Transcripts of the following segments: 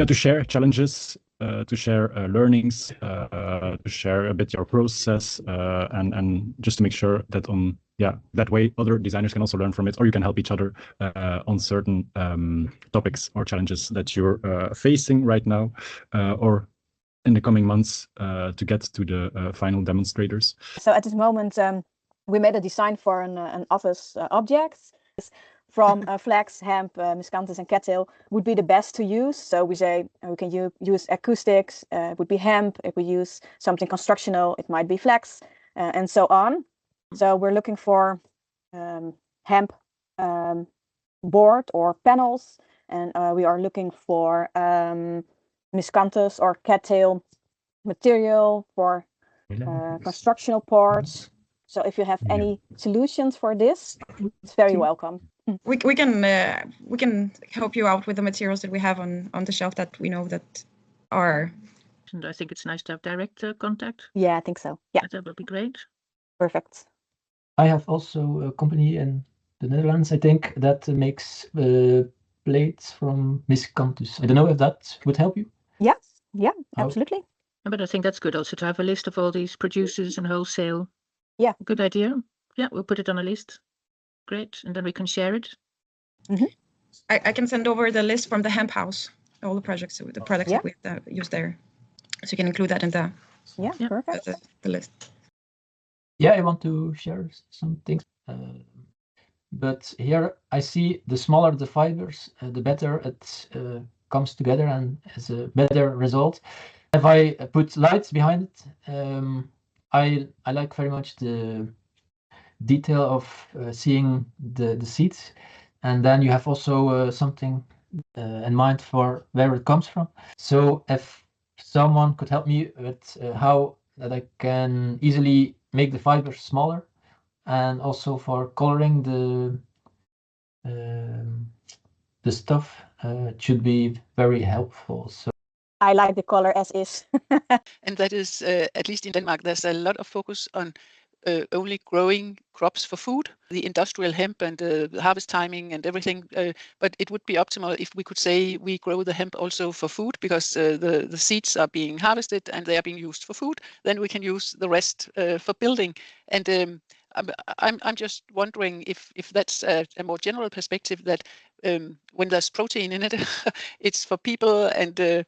to share challenges, to share learnings, to share a bit your process, and just to make sure that that way other designers can also learn from it, or you can help each other on certain topics or challenges that you're facing right now, or in the coming months to get to the final demonstrators. So at this moment, we made a design for an office object. From flax, hemp, miscanthus and cattail would be the best to use. So we say we can use acoustics, it would be hemp. If we use something constructional, it might be flax, and so on. So we're looking for hemp board or panels, and we are looking for miscanthus or cattail material for constructional parts. So if you have any solutions for this, it's very welcome. We can help you out with the materials that we have on the shelf that we know that are. And I think it's nice to have direct contact. Yeah, I think so. Yeah, that would be great. Perfect. I have also a company in the Netherlands, I think, that makes plates from miscanthus. I don't know if that would help you. Yeah, absolutely. But I think that's good also to have a list of all these producers and wholesale. Yeah. Good idea. Yeah, we'll put it on a list. Great, and then we can share it. Mm-hmm. I can send over the list from the hemp house, all the products that we use there, so you can include that in the perfect the list. Yeah, I want to share some things, but here I see the smaller the fibers, the better it comes together and has a better result. If I put lights behind it, I like very much the detail of seeing the seeds, and then you have also something in mind for where it comes from. So if someone could help me with how that I can easily make the fibers smaller, and also for coloring the stuff, it should be very helpful. So I like the color as is. And that is, at least in Denmark, there's a lot of focus on only growing crops for food, the industrial hemp and the harvest timing and everything. But it would be optimal if we could say we grow the hemp also for food, because the seeds are being harvested and they are being used for food. Then we can use the rest for building. And I'm just wondering if that's a more general perspective, that when there's protein in it, it's for people, and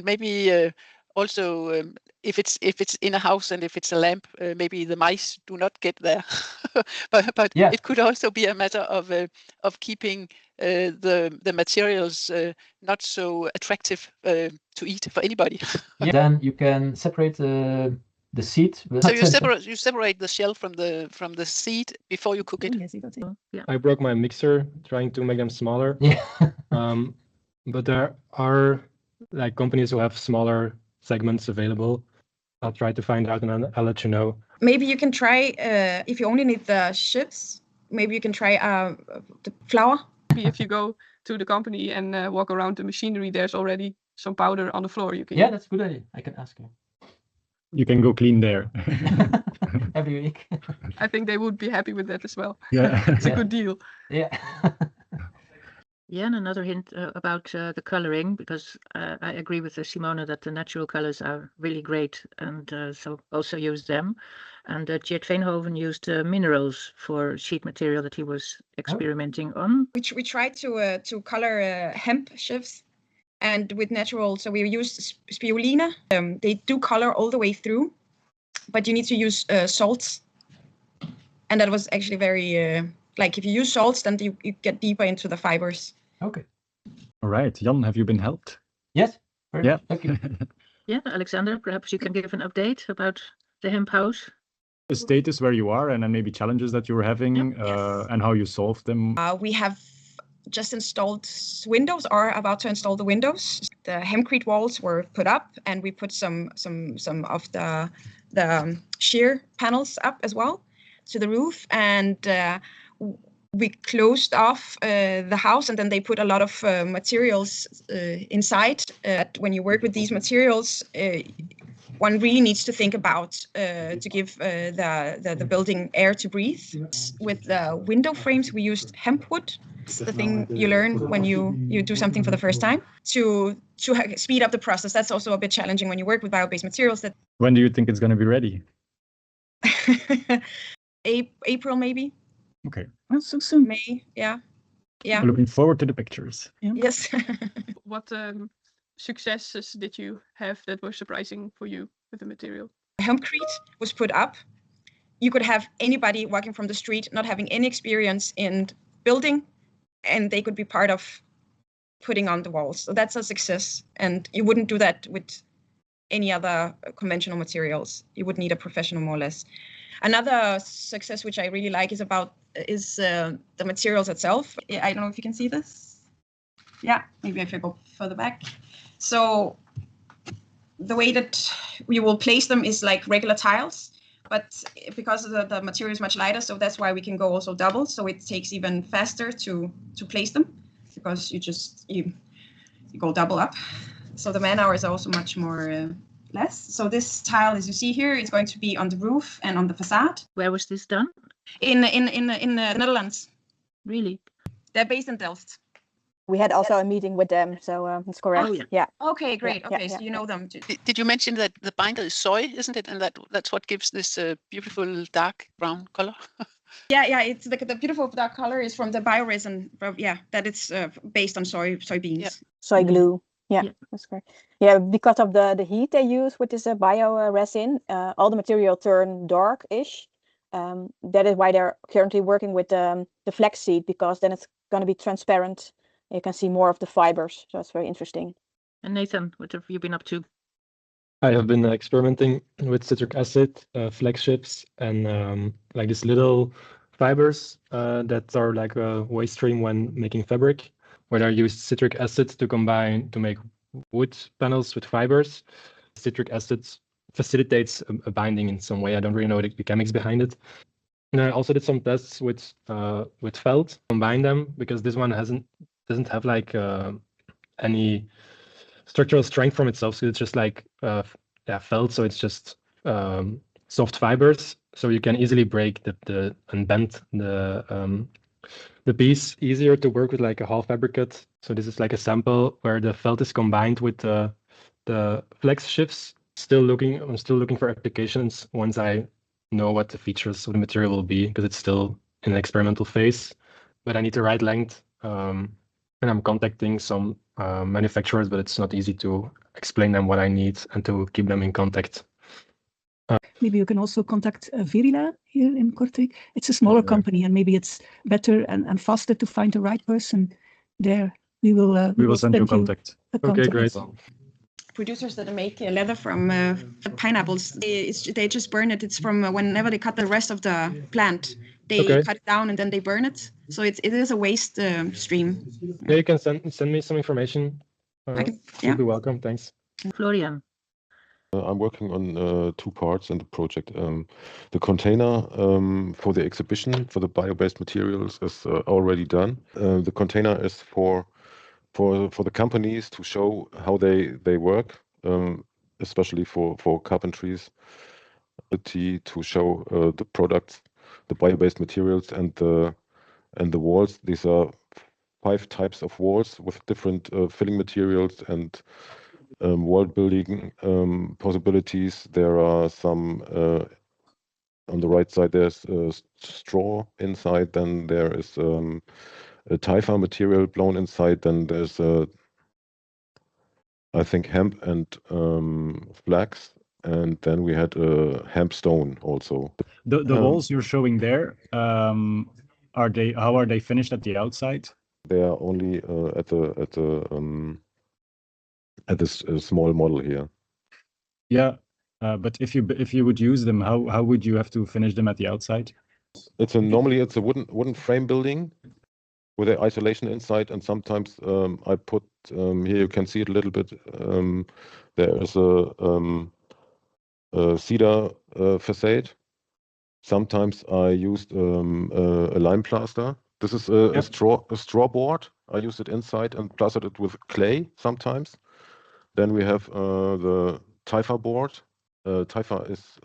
maybe also if it's in a house and if it's a lamp, maybe the mice do not get there. but yeah. It could also be a matter of keeping the materials not so attractive to eat for anybody. Yeah. Then you can separate the seed. So you separate the shell from the seed before you cook it. Yeah. I broke my mixer trying to make them smaller. Yeah. But there are like companies who have smaller segments available. I'll try to find out and I'll let you know. Maybe you can try, if you only need the chips, maybe you can try the flour. If you go to the company and walk around the machinery, there's already some powder on the floor. You can. Yeah, that's a good idea. I can ask you. You can go clean there. Every week. I think they would be happy with that as well. Yeah. It's a good deal. Yeah. Yeah, and another hint about the coloring, because I agree with Simona that the natural colors are really great, and so also use them. And Geert Veenhoven used minerals for sheet material that he was experimenting on. We tried to color hemp sheaves, and with natural, so we used spirulina. They do color all the way through, but you need to use salts, and that was actually very like if you use salts, then you get deeper into the fibers. Okay. All right, Jan, have you been helped? Yes. Yeah. Thank you. Yeah, Alexander, perhaps you can give an update about the hemp house. The status where you are, and then maybe challenges that you're having, and how you solved them. We have just installed windows, or about to install the windows. The hempcrete walls were put up, and we put some of the shear panels up as well to the roof, and we closed off the house, and then they put a lot of materials inside. When you work with these materials, one really needs to think about to give the building air to breathe. With the window frames, we used hemp wood. It's the thing you learn when you do something for the first time to speed up the process. That's also a bit challenging when you work with bio-based materials. That When do you think it's going to be ready? April maybe. Okay. Well, so soon. May, yeah. Yeah. Looking forward to the pictures. Yeah. Yes. What successes did you have that were surprising for you with the material? Hempcrete was put up. You could have anybody walking from the street, not having any experience in building, and they could be part of putting on the walls. So that's a success. And you wouldn't do that with any other conventional materials. You would need a professional more or less. Another success which I really like is the materials itself. I don't know if you can see this. Yeah, maybe if I go further back. So the way that we will place them is like regular tiles, but because the material is much lighter, so that's why we can go also double. So it takes even faster to place them, because you go double up. So the man hours are also much more less. So this tile, as you see here, is going to be on the roof and on the facade. Where was this done? In the Netherlands. Really? They're based in Delft. We had also a meeting with them, so it's correct. Oh, yeah. Yeah. Okay, great. Yeah, Okay, yeah, so you know them. Did you mention that the binder is soy, isn't it? And that's what gives this beautiful dark brown color? Yeah. It's the beautiful dark color is from the bioresin. Yeah, that it's based on soybeans. Yeah. Soy glue. Yeah, Yeah. that's correct. Yeah, because of the heat they use with this bio-resin, all the material turn dark-ish. That is why they're currently working with the flaxseed, because then it's going to be transparent. You can see more of the fibers, so it's very interesting. And Nathan, what have you been up to? I have been experimenting with citric acid, flex chips, and like these little fibers that are like a waste stream when making fabric, where I used citric acid to make wood panels with fibers. Citric acid facilitates a binding in some way. I don't really know the mechanics behind it. And I also did some tests with felt, combine them, because this one doesn't have like any structural strength from itself. So it's just like felt. So it's just soft fibers. So you can easily break and bend the piece. Easier to work with like a half fabricate. So this is like a sample where the felt is combined with the flex shifts. I'm still looking for applications once I know what the features of the material will be, because it's still in an experimental phase. But I need the right length. And I'm contacting some manufacturers, but it's not easy to explain them what I need and to keep them in contact. Maybe you can also contact Virila here in Kortrijk. It's a smaller company, and maybe it's better and faster to find the right person there. We will send you contact. Okay, great. Producers that make leather from pineapples, they just burn it. It's from whenever they cut the rest of the plant, they cut it down and then they burn it. So it is a waste stream. Yeah, you can send me some information. You'll be welcome. Thanks. Florian. I'm working on 2 parts in the project. The container for the exhibition for the bio-based materials is already done. The container is for the companies to show how they work, especially for carpentries, to show the products, the bio-based materials, and the walls. These are 5 types of walls with different filling materials and wall building possibilities. There are some on the right side. There's straw inside. Then there is a typha material blown inside. Then there's I think hemp and flax, and then we had hemp stone also. The walls you're showing there, how are they finished at the outside? They are only at this small model here. Yeah, but if you would use them, how would you have to finish them at the outside? Normally it's a wooden frame building with the isolation inside, and sometimes I put here you can see it a little bit. There is a cedar facade. Sometimes I used a lime plaster. This is a straw board. I used it inside and plastered it with clay sometimes. Then we have the typha board. Taifa is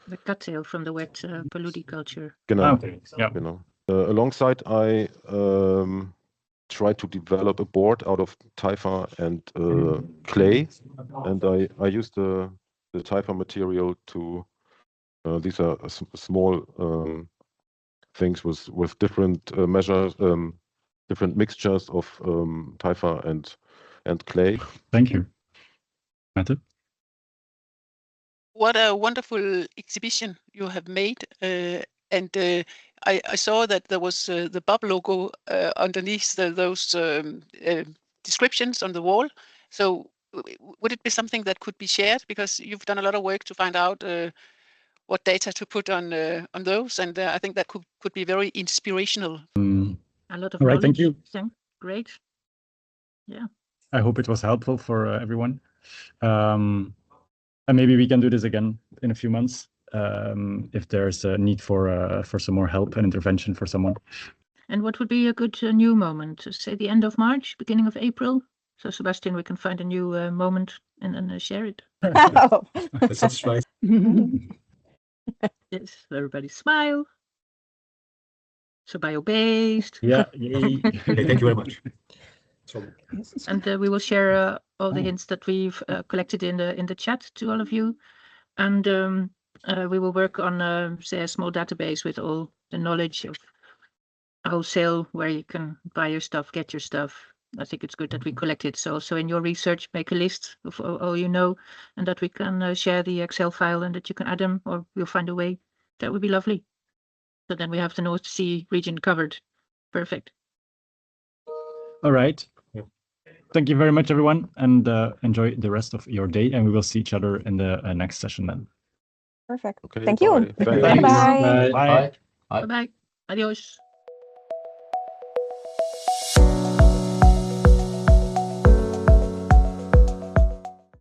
The cattail from the wet paludiculture. genau, Okay. Yeah. genau. Alongside, I try to develop a board out of Taifa and clay, and I use the Taifa material to. These are small things with different measures, different mixtures of Taifa and clay. Thank you. Mette? What a wonderful exhibition you have made. And I saw that there was the BBoBB logo underneath those descriptions on the wall. So would it be something that could be shared? Because you've done a lot of work to find out what data to put on those. And I think that could be very inspirational. A lot of All right, thank knowledge. you. Great. Yeah. I hope it was helpful for everyone. And maybe we can do this again in a few months if there's a need for some more help and intervention for someone. And what would be a good new moment? Say the end of March, beginning of April. So Sebastian, we can find a new moment and then share it. That's right. Yes, everybody smile. So bio-based. Yeah. Yay. Thank you very much. And we will share all the hints that we've collected in the chat to all of you. And we will work on, say, a small database with all the knowledge of wholesale, where you can buy your stuff, get your stuff. I think it's good that we collect it. So also in your research, make a list of all you know, and that we can share the Excel file and that you can add them, or we'll find a way. That would be lovely. So then we have the North Sea region covered. Perfect. All right. Thank you very much, everyone, and enjoy the rest of your day. And we will see each other in the next session then. Perfect. Okay, Thank you. bye. Thanks. Bye-bye. Bye. Bye. Bye-bye. Adios.